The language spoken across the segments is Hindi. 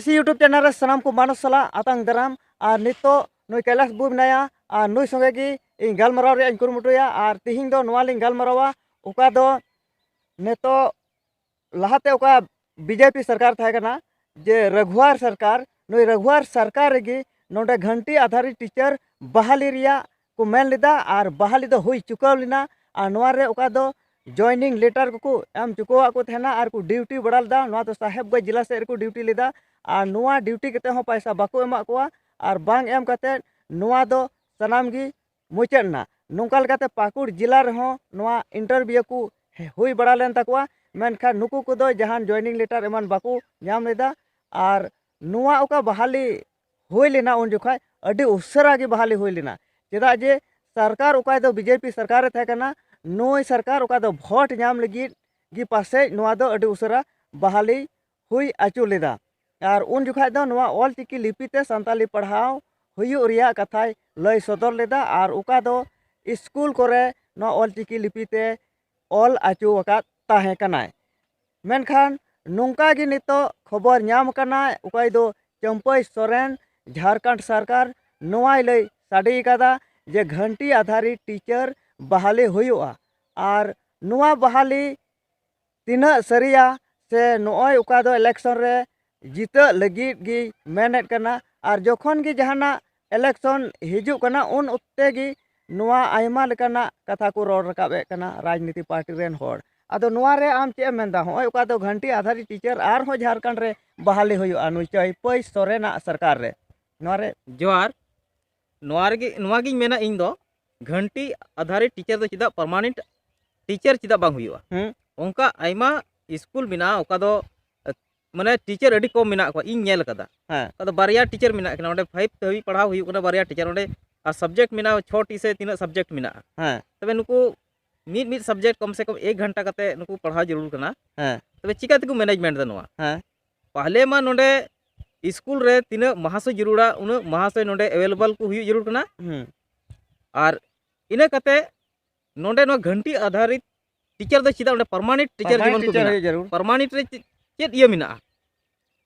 सी यूट्यूब चैनल रे सनाम को मानस सला आतंग दराम और नितो नुई कैलाश बु बनाया और नुई संगे की इन गलमराव रे कुरुमुटुया और तिहिं दो नवा लिंग गलमरावा उका दो नितो लहाते उका बीजेपी सरकार था कना जे रघुवार सरकार नुई रघुवार सरकार रेगी नोडे घंटी आधारित टीचर बहाली रिया को मेन लेदा और बहाली दो हुई चुकाव लेना और नवा रे उका दो जॉइनिंग लेटर को एम चुकवा को थेना और को ड्यूटी बढ़ालदा नवा तो साहेबगंज जिला से को ड्यूटी लेदा और नवा ड्यूटी कते हो पैसा बाको एमा कोआ और बांग एम कते नवा दो सनाम गी मुचेना नोंकाल कते पाकुड़ जिला रहो नवा इंटरव्यू को हुई बड़ा लेन तकवा मेनखा नुकु को दो जहान जॉइनिंग लेटर एमान बाको नाम लेदा और नवा उका बहाली हुई लेना उन जोखा अडी उसरा गी बहाली हुई लेना चेदा जे सरकार उका दो बीजेपी सरकार थे कना नोई सरकार उका दो भोट नाम लगी गी पासे नवा दो अडी उसरा बहाली हुई आचु लेदा और उन जोखा दो नवा ऑल चिकी लिपिते संताली पढ़ाओ हुयु रिया कथाय लय सदर लेदा और उका दो स्कूल कोरे नवा ऑल चिकी लिपिते ऑल आचु वका ताहे कनाय मेनखान नोंका गी नितो खबर नाम कनाय उकाय दो चंपई सोरेन झारखंड सरकार नवाय लय साडी कदा जे घंटी आधारित टीचर बहाली हुयुआ और नवा बहाली तीना सरिया से नोय उका दो इलेक्शन रे जीता लगी गी मेनेट कना और जोखन गी जहाना इलेक्शन हिजु कना उन उत्ते गी नवा आयमा लेकाना कथा को रोड रकाबे कना राजनीति पार्टी रेन होड़ अदो नवा रे आम चे मेंदा होय उका दो घंटी आधारित टीचर आर हो झारखंड रे बहाली हुयुआ नुई चंपई सोरेना सरकार रे नवा रे जोहार नवा गी मेना इन दो घंटी आधारित टीचर दो चिदा परमानेंट टीचर चिदा बांग हुयुआ उनका आयमा स्कूल बिना उका दो माने टीचर अडी कम मिना को इन नेल कदा कदा बारिया टीचर मिना कना ओंडे 5 तभी पढ़ाव हुयु कना बारिया टीचर ओंडे आ सब्जेक्ट मिना 6 टी से 3 सब्जेक्ट मिना तबे नुको मिड सब्जेक्ट कम से कम 1 घंटा कते नुको पढ़ाव जरूर कना तबे चिका तको मैनेजमेंट दनवा पहले मा नोंडे स्कूल रे 3 महाशय जरूरा उन महाशय नोंडे अवेलेबल को हुयु जरूर कना और इना कते नोंडे नो घंटी आधारित टीचर दो चिदा ओंडे परमानेंट टीचर जीवन को बिना परमानेंट रे चेत इया मिना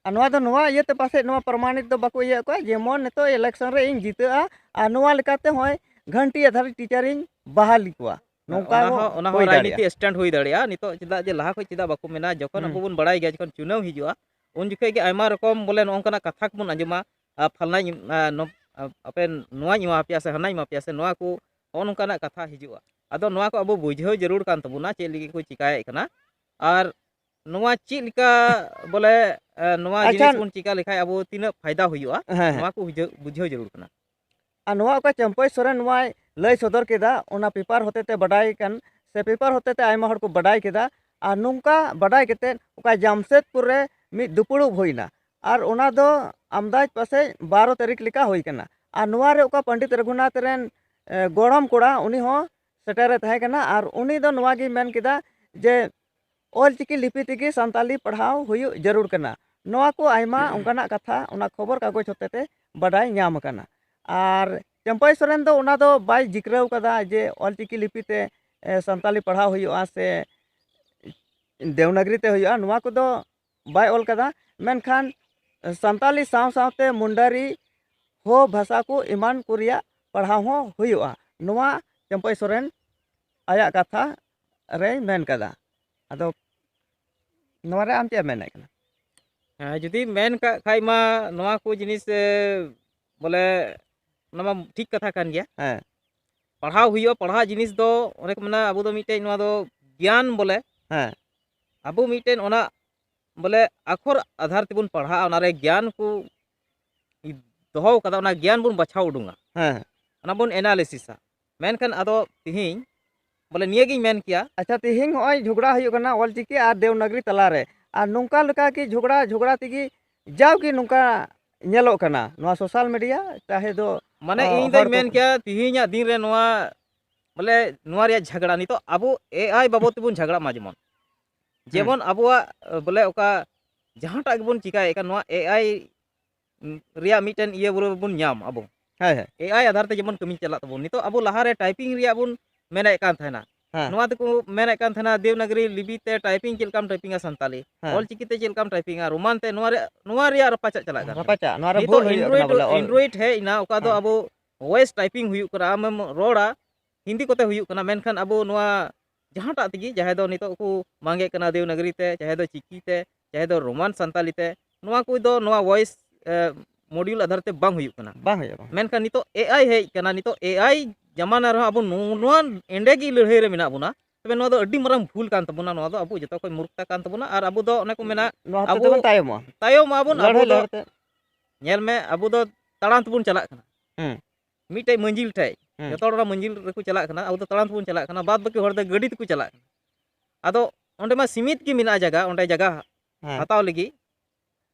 नवा दो नवा ये पासे नवा प्रमाणित दो बाको इया को जेमन नेतो इलेक्शन रे इन जीता आ नवा लेकाते होय घंटी आधारित टीचर इन बहाली कोआ नोका ओना हो राजनीति स्टैंड होई दाड़िया नितो चिदा जे लाहा को चिदा बाको मेना जखन अब बन बड़ाई गया जखन चुनाव हिजुआ उन जुखे के आयमा रकम बोले नोंकना कथा को बन अंजमा फलना अपे नवा इमा पिया से हना इमा पिया से नवा को ओनकना कथा हिजुआ आदो नवा को अब बुझाव जरूर कान तबुना चे लिगे को चिकाय कना और नवा चिका बोले नवा जिनिस बन चिका लेखाय अब तीना फायदा हुयुआ नवा को बुझाव जरूर कना आ नवा का चंपई सोरेन नवा लय सदर केदा ओना पेपर होतेते बडाई कन से पेपर होतेते आयमा हर को बडाई केदा आ नुंका बडाई केते उका जामशेदपुर रे मि दुपुड़ु होइना और ओना दो आमदाज पासे 12 तारीख लिका होई कना आ नवा रे उका पंडित रघुनाथ रेन गोड़म कोड़ा उनी हो सेटेरे तहे कना और उनी दो नवा गी मेन केदा जे ऑल चिकी लिपि तेगी संताली पढ़ाव हुयु जरूर कना नवा को आयमा उनकाना कथा उना खबर कागज होतेते बडाई नाम कना और चंपई सोरेन दो उना दो बाय जिक्राव कदा जे ऑल चिकी लिपि ते संताली पढ़ाव हुयुआ से देवनागरी ते हुयुआ नवा को दो बाय ऑल कदा मेनखान संताली साव सावते मुंडारी हो भाषा को ईमान कुरिया पढ़ाव हो हुयुआ नवा चंपई सोरेन आया कथा रे मेन कदा अदो नवारे आम चे मेन कना जुदी मेन का खाई मा नवा को जिनिस बोले नमा ठीक कथा कान गया पढ़ाव हुयो पढ़ा जिनिस दो अनेक मना अबो दो मिटे नवा दो ज्ञान बोले अबो मिटे ओना बोले अखर आधार तेबुन पढ़ा ओना रे ज्ञान को दोहो कदा ओना ज्ञान बुन बछाव उडुंगा ओना बुन एनालिसिसा मेनखान अदो तिहिं बोले निये गी मेन किया अच्छा तिहिं होय झगड़ा हुयो कना ऑल चिकी आ देवनागरी तला रे आ नुंका लका की झगड़ा तिगी जाव की नुंका नेलो कना नवा सोशल मीडिया चाहे दो माने इन दो मेन किया तिहिं दिन रे नवा बोले नवा रे झगड़ा नि तो अबो एआई बाबत बुन झगड़ा मा जेमन अबुआ बोले ओका जहांटा बुन चिकाय का नवा एआई रिया मिटन इये बुन नाम अबो एआई आधार ते जेमन कमी चला तबो नि तो अबो लहारे टाइपिंग रिया बुन मेना कान थाना हाँ। नोआ तको मेने कान थना देवनागरी लिपि ते टाइपिंग चेल काम टाइपिंगा संताली हाँ। ऑल चिकी ते चेल काम टाइपिंगा रोमान ते नोआ रे रपाचा चला कान रपाचा नोआ रे नितो भूल हुई कना बोले ऑल एंड्रॉइड है इना ओका दो हाँ। अबो वॉइस टाइपिंग हुई करा आम रोड़ा हिंदी कोते हुई कना मेनखान अबो नोआ जहांटा तगी चाहे दो नितो को मांगे कना देवनागरी ते चाहे दो चिकी ते चाहे दो रोमान संताली ते नोआ को दो नोआ वॉइस मॉड्यूल आधार ते बांग हुई कना बांग हुई मेनखान नितो एआई है कना नितो एआई जमाना रहा अबो नोआ एंडे की लड़ाई रे मेना बुना तबे नोआ दो अड्डी मरंग भूल कान तबुना नोआ दो अबो जतो कोई मूर्खता कान तबुना और अबो दो ने को मेना नोआ ते तो तायम तायम आबुन अबो दो लड़ते नेल में अबो दो तड़ाम तबुन चला कना मिटे मंजिल ठे हम्म। जतो रा मंजिल रेको चला कना अबो दो तड़ाम तबुन चला कना बाद बाकी हर दो गाड़ी तको चला कना अदो ओंडे मा सीमित की मिना जगह ओंडे जगह हताव लगी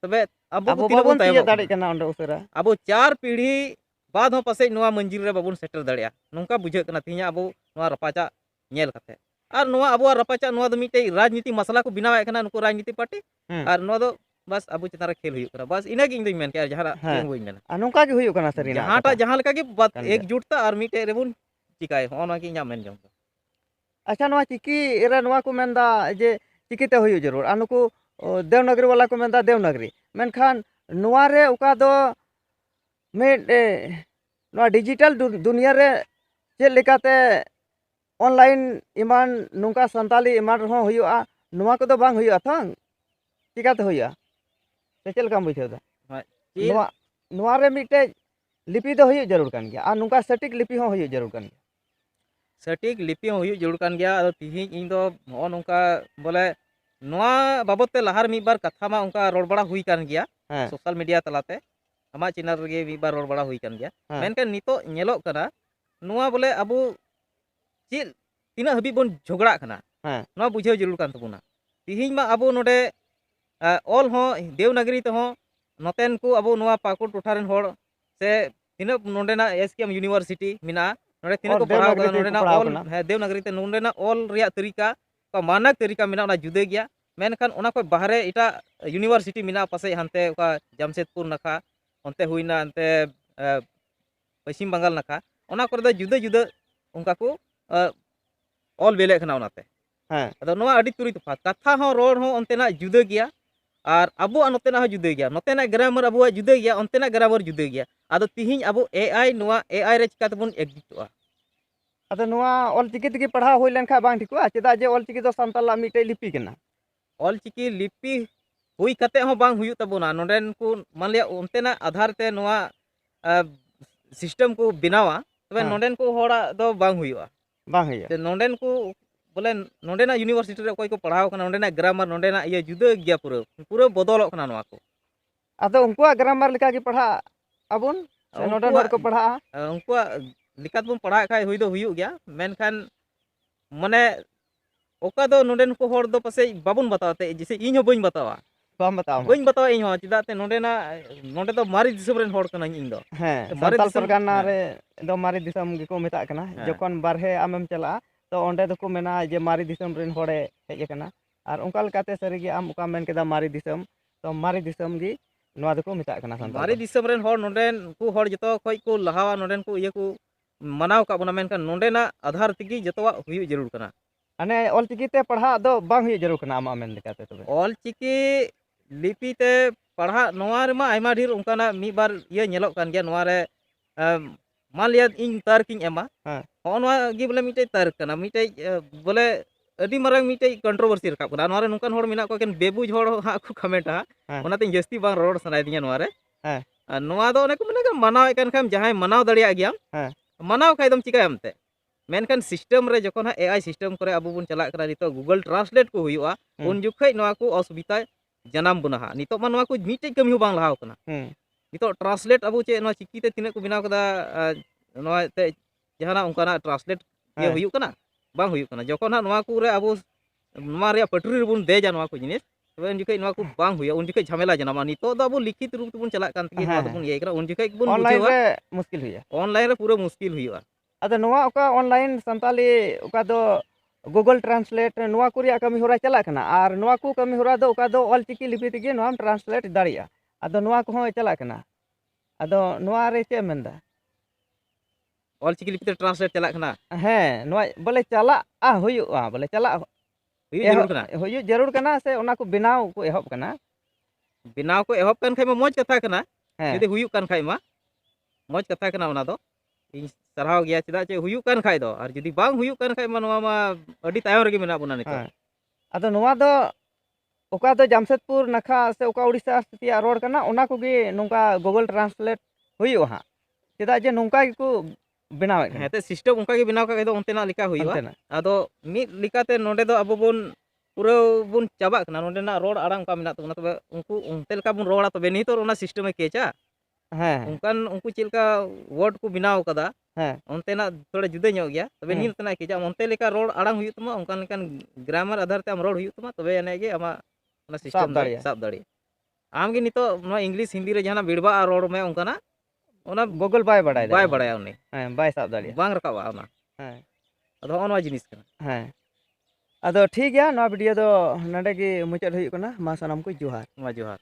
तबे अबो अब को तिना बाबन तायम तिया दाड़े कना ओंडे उसरा अबो 4 पीढ़ी बाद हो पासे नोआ मंजिल रे बाबुन सेटल दाड़िया नोंका बुझे कना तिया अबो नोआ रपाचा नेल कते और नोआ अबो रपाचा नोआ दो मिटे राजनीति मसला को बिनावे कना नुको राजनीति पार्टी और नोआ दो बस अबो चितारा खेल हुई करा बस इना गिंग मेन के जहां हुई मेना अनुका के हुई कना सरीना जहांटा जहां लका के बात एकजुटता और मिटे रेबुन चिकाय होना की मेन जम अच्छा नोआ चिकी रे नोआ को मेंदा जे चिकीते हुई जरूर अनुको देवनागरी वाला को मेंदा देवनागरी मेनखान नोआ रे उका दो में नोआ डिजिटल दुनिया रे चेक लेकाते ऑनलाइन इमान नुका संताली इमान रहो हुआ नोआ को दो बांग हुआ था चिकाते हुआ से चेल काम बुझे दा नोआ नोआ रे मिटे लिपि दो हुई जरूर कान गया आ नुका सटीक लिपि हो हुई जरूर कान गया सटीक लिपि हो हुई जरूर कान गया अदो तिहि इन दो हो नुका बोले नोआ बाबत ते लहार मी बार कथा मा उनका रोड बड़ा हुई कान गया सोशल मीडिया तलाते आमा चैनल रे मी बार रोड बड़ा हुई कान गया मेनकान नितो नेलो कना नोआ बोले अबो चिल तिना हबी बोन झगड़ा कना नोआ बुझे जरूर कान तबुना तिहि मा अबो नोडे ऑल हो देवनागरी ते हो नोतेन को अबो नोआ पाकुड़ टोठारन होड़ से तिना नोडेना एसकेएम यूनिवर्सिटी मिना नोडे तिना को पढ़ाव कना नोडेना ऑल है देवनागरी ते नोडेना ऑल रिया तरीका का मानक तरीका मिना ओना जुदे गया मेनखान ओना को बाहरे इटा यूनिवर्सिटी मिना पासे हनते का जमशेदपुर नखा onte huina ante पश्चिम बंगाल नखा ओना करे दो जुदा जुदा उनका को ऑल बेले खना ओनाते अदो नोआ अडी तुरी तफात कथा हो रोड हो onteना जुदा गया और अबो नोतेना हो जुदा गया नोतेना ग्रामर अबो जुदा गया onteना ग्रामर जुदा गया अदो तिहिं अबो एआई नोआ एआई रे चिका तबन एग्जिटवा अदो नोआ ऑल चिकी तकी पढ़ा होई लेनखा बांग ठिकवा चेदा जे ऑल चिकी दो संताला मिटे लिपि कना ऑल चिकी लिपि हुई कते हो बांग हुई तबना नोडेन को मान लिया उनतेना आधार ते नोआ सिस्टम को बिनावा तबे नोडेन को होड़ा दो बांग हुईवा ते नोडेन को बोले नोडेना यूनिवर्सिटी रे कोई को पढ़ाव कना नोडेना ग्रामर नोडेना ये जुदा गया पूरा पूरा बदलक कना नोआ को अदो उनकुआ ग्रामर लिका की पढ़ा अबुन नोडेन हर को पढ़ा उनकुआ लिका बन पढ़ा खाय हुई दो हुई गया मेनखान माने ओका दो नोडेन को होड़ दो पासे बाबुन बतावते जैसे इन हो बइन बतावा बाम बताओ बइन बतावा इन हो चिदाते नोडेना नोडे दो मारी दिसम रेन होड़ कना इन दो संताल परगना रे दो मारी दिसम गे मेता कना जखन बारहे आमेम चला तो ओंडे दो को मेना जे मारी दिसम रेन होड़े हेज कना और उनका लकाते सरीगे आम उका मेन केदा मारी दिसम तो मारी दिसम गी नोआ दो को मेता कना संताल मारी दिसम रेन होड़ नोडेन को होड़ जतो खोय को लहावा नोडेन को ये को मनाव का बना मेनखान नोडेना आधार तिगी जतवा हुई जरूर कना अने ऑल चिकी ते पढ़ा दो बांग हुई जरूर कना आमा मेन लेकाते तबे ऑल चिकी लिपि ते पढ़ा नोआ रे मा आयमा ढेर उनकाना मी बार ये नेलोक कान गया नोआ रे मान लिया इन तर्किंग एमा हो नोआ गी बोले मिटे तर्क कना मिटे बोले अडी मारंग मिटे कंट्रोवर्सी रखा कना नोआ रे नुकान होड़ मिना को केन बेबुज होड़ हा को कमेंट हा ओनाते जस्ती बांग रोड सनाय दिया नोआ रे नोआ दो ने को मने मनाव एकान खाम जहाय मनाव दड़िया गया मनाव खाइदम चिकायमते मेनखान सिस्टम रे जखन एआई सिस्टम करे अबो बुन चला करा नितो गूगल ट्रांसलेट को हुआ उन जुखै नोआ को असुविधा जनाम बुना हा नितो मा नोआ को मिटे कमी हो बांग लहाव कना नितो ट्रांसलेट अबो चे नोआ चिकी ते तिने को बिनाव कदा नोआ ते जहाना उनकाना ट्रांसलेट ये हुई कना बांग हुई कना जखन हा नोआ को रे अबो नोआ रे पटरी रे बुन देजा नोआ को जिनिस तबे उन जुखै नोआ को बांग हुई उन जुखै झमेला जनामा नितो द अबो लिखित रूप ते बुन चला कान तकी नोआ बुन ये करा उन जुखै बुन ऑनलाइन रे मुश्किल हुई ऑनलाइन रे पूरा मुश्किल हुई अदो नोआ ओका ऑनलाइन संताली ओका दो गूगल ट्रांसलेट नोआ को रिया कमी होरा चला कना और नोआ को कमी होरा दो ओका दो ऑल चिकी लिपि तिगे नोआ ट्रांसलेट दाड़िया अदो नोआ को हो चला कना अदो नोआ रे चे मेंदा ऑलचिकी लिपिते ट्रांसलेट चलाक कना ᱦᱮᱸ ᱱᱚᱣᱟ ᱵᱚᱞᱮ ᱪᱟᱞᱟᱜᱼᱟ ᱦᱩᱭᱩᱜᱼᱟ ᱵᱚᱞᱮ ᱪᱟᱞᱟᱜ हुई जरूर कना ᱦᱩᱭᱩᱜ ᱡᱟᱹᱨᱩᱲ ᱠᱟᱱᱟ ᱥᱮ ᱚᱱᱟ ᱠᱚ ᱵᱮᱱᱟᱣ ᱠᱚ ᱮᱦᱚᱵ ᱠᱟᱱᱟ बिनाव को एहब कान खाय मा मौज कथा कना ᱦᱮᱸ यदि हुयुक कान खाय मा मौज कथा कना ओना दो इन सरहाव गया चेदा चे हुयुक कान खाय दो और यदि बांग हुयुक कान खाय मा नोवा मा अडी तायम रगे मेना बुना नितो ᱦᱮᱸ ᱟᱫᱚ ᱱᱚᱣᱟ ᱫᱚ ᱚᱠᱟ ᱫᱚ ᱡᱟᱢᱥᱮᱫᱽᱯᱩᱨ ᱱᱟᱠᱷᱟ ᱥᱮ ᱚᱠᱟ ᱩᱲᱤᱥᱥᱟ ᱥᱛᱷᱤᱛᱤᱭᱟᱜ ᱨᱚᱲ ᱠᱟᱱᱟ ᱚᱱᱟ ᱠᱚᱜᱮ ᱱᱚᱝᱠᱟ ᱜᱩᱜᱚᱞ ᱴᱨᱟᱱᱥᱞᱮᱴ ᱦᱩᱭᱩᱜᱼᱟ ᱦᱟᱸᱜ ᱪᱮᱫᱟᱜ ᱡᱮ ᱱᱚᱝᱠᱟ ᱜᱮᱠᱚ ᱵᱮᱱᱟᱣᱮᱫ ᱠᱟᱱᱟ हेते सिस्टम उनका के बिनाव का दो ओंतेना लिका हुयुआ ᱚᱱᱛᱮᱱᱟᱜ आदो मिद लिकाते नोंडे दो अबो बोन पूरा बुन चाबा कना नोंडेना रोड आड़ांग का मिना तबना तबे उनको उनते लका बुन रोड़ा तबे नहीं तो ओना सिस्टम में केचा ᱦᱮᱸ उनकान उनको चिलका वर्ड को बिनाव कदा ᱦᱮᱸ ओंतेना थोड़ा जुदा ᱧᱚᱜ गया तबे ᱦᱮᱸ नी तना केचा ओंते लेका रोड आड़ांग हुयुत तमा उनकान लेकान ग्रामर आधार ते आम रोड हुयुत तमा तबे एने गे आमा ओना सिस्टम साब दाड़ी आम गे नितो नोआ इंग्लिश हिंदी रे जहाना बिड़बा रोड में उनकाना ओना गुगल बाय बाय बाड़ाया उनी ᱦᱮᱸ ᱵᱟᱭ ᱥᱟᱵ ᱫᱟᱲᱮᱭᱟᱜᱼᱟ बांग रकाबा ओना ᱦᱮᱸ अदो ओना जिनिस कना ᱦᱮᱸ ᱟᱫᱚ ᱴᱷᱤक ᱜᱮᱭᱟ ᱱᱚᱣᱟ ᱵᱷᱤᱰᱤᱭᱳ ᱫᱚ ᱱᱚᱰᱮ ᱜᱮ ᱢᱩᱪᱟᱹᱫ ᱦᱩᱭᱩᱜ ᱠᱟᱱᱟ ᱢᱟ ᱥᱟᱱᱟᱢ ᱠᱚ ᱡᱚᱦᱟᱨ मा जोहार